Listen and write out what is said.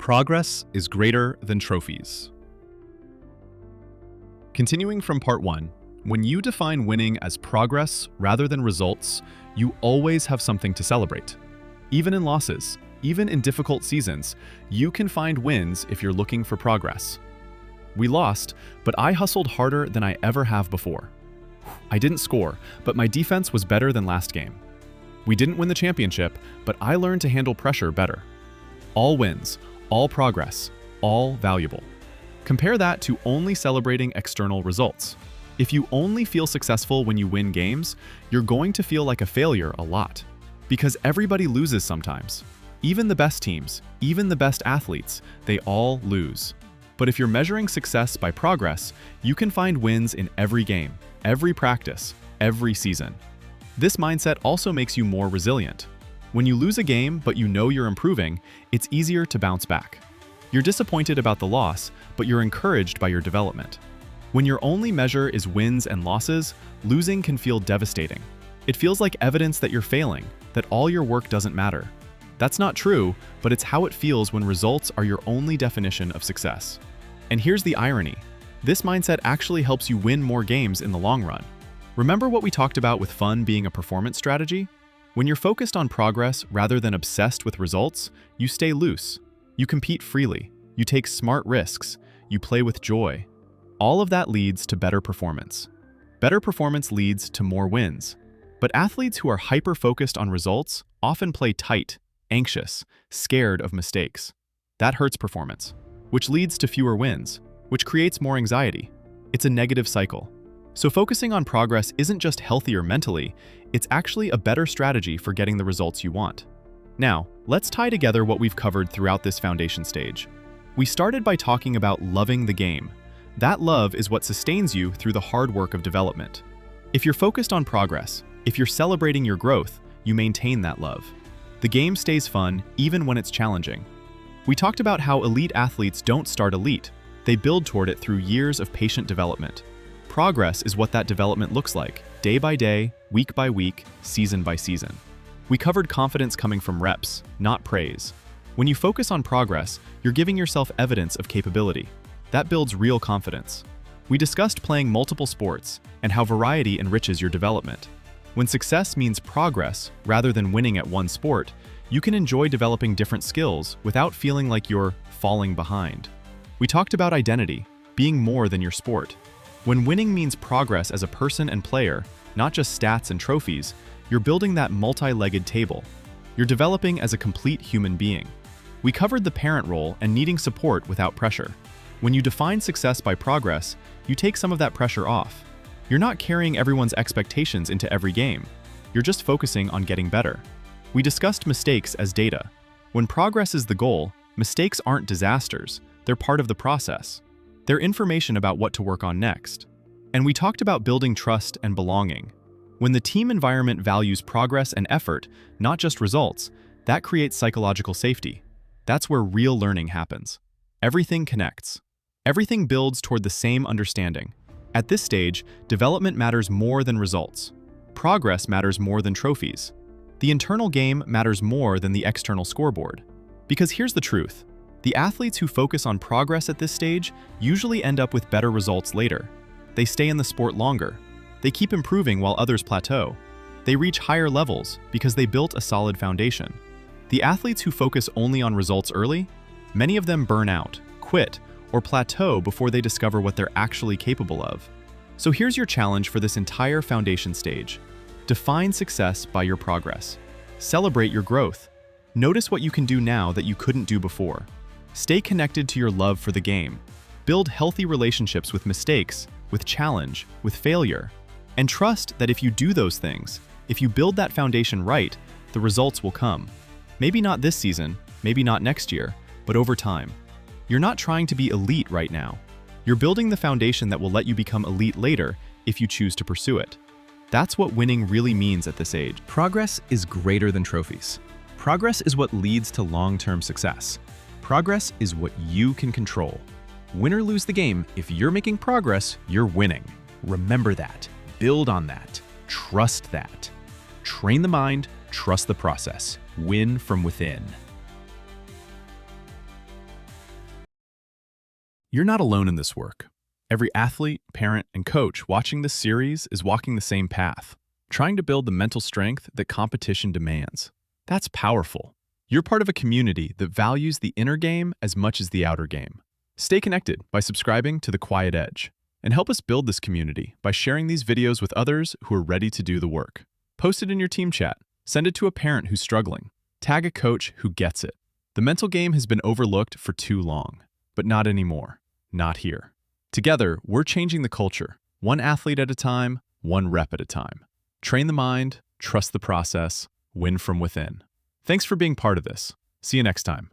Progress is greater than trophies. Continuing from part 1, when you define winning as progress rather than results, you always have something to celebrate. Even in losses, even in difficult seasons, you can find wins if you're looking for progress. We lost, but I hustled harder than I ever have before. I didn't score, but my defense was better than last game. We didn't win the championship, but I learned to handle pressure better. All wins, all progress, all valuable. Compare that to only celebrating external results. If you only feel successful when you win games, you're going to feel like a failure a lot. Because everybody loses sometimes. Even the best teams, even the best athletes, they all lose. But if you're measuring success by progress, you can find wins in every game, every practice, every season. This mindset also makes you more resilient. When you lose a game but you know you're improving, it's easier to bounce back. You're disappointed about the loss, but you're encouraged by your development. When your only measure is wins and losses, losing can feel devastating. It feels like evidence that you're failing, that all your work doesn't matter. That's not true, but it's how it feels when results are your only definition of success. And here's the irony. This mindset actually helps you win more games in the long run. Remember what we talked about with fun being a performance strategy? When you're focused on progress rather than obsessed with results, you stay loose. You compete freely. You take smart risks. You play with joy. All of that leads to better performance. Better performance leads to more wins. But athletes who are hyper-focused on results often play tight, anxious, scared of mistakes. That hurts performance, which leads to fewer wins, which creates more anxiety. It's a negative cycle. So focusing on progress isn't just healthier mentally, it's actually a better strategy for getting the results you want. Now, let's tie together what we've covered throughout this foundation stage. We started by talking about loving the game. That love is what sustains you through the hard work of development. If you're focused on progress, if you're celebrating your growth, you maintain that love. The game stays fun even when it's challenging. We talked about how elite athletes don't start elite. They build toward it through years of patient development. Progress is what that development looks like, day by day, week by week, season by season. We covered confidence coming from reps, not praise. When you focus on progress, you're giving yourself evidence of capability. That builds real confidence. We discussed playing multiple sports and how variety enriches your development. When success means progress rather than winning at one sport, you can enjoy developing different skills without feeling like you're falling behind. We talked about identity, being more than your sport. When winning means progress as a person and player, not just stats and trophies, you're building that multi-legged table. You're developing as a complete human being. We covered the parent role and needing support without pressure. When you define success by progress, you take some of that pressure off. You're not carrying everyone's expectations into every game. You're just focusing on getting better. We discussed mistakes as data. When progress is the goal, mistakes aren't disasters. They're part of the process. They're information about what to work on next. And we talked about building trust and belonging. When the team environment values progress and effort, not just results, that creates psychological safety. That's where real learning happens. Everything connects. Everything builds toward the same understanding. At this stage, development matters more than results. Progress matters more than trophies. The internal game matters more than the external scoreboard. Because here's the truth. The athletes who focus on progress at this stage usually end up with better results later. They stay in the sport longer. They keep improving while others plateau. They reach higher levels because they built a solid foundation. The athletes who focus only on results early, many of them burn out, quit, or plateau before they discover what they're actually capable of. So here's your challenge for this entire foundation stage. Define success by your progress. Celebrate your growth. Notice what you can do now that you couldn't do before. Stay connected to your love for the game. Build healthy relationships with mistakes, with challenge, with failure. And trust that if you do those things, if you build that foundation right, the results will come. Maybe not this season, maybe not next year, but over time. You're not trying to be elite right now. You're building the foundation that will let you become elite later if you choose to pursue it. That's what winning really means at this age. Progress is greater than trophies. Progress is what leads to long-term success. Progress is what you can control. Win or lose the game, if you're making progress, you're winning. Remember that. Build on that. Trust that. Train the mind, trust the process. Win from within. You're not alone in this work. Every athlete, parent, and coach watching this series is walking the same path, trying to build the mental strength that competition demands. That's powerful. You're part of a community that values the inner game as much as the outer game. Stay connected by subscribing to The Quiet Edge, and help us build this community by sharing these videos with others who are ready to do the work. Post it in your team chat, send it to a parent who's struggling, tag a coach who gets it. The mental game has been overlooked for too long, but not anymore. Not here. Together, we're changing the culture, one athlete at a time, one rep at a time. Train the mind, trust the process, win from within. Thanks for being part of this. See you next time.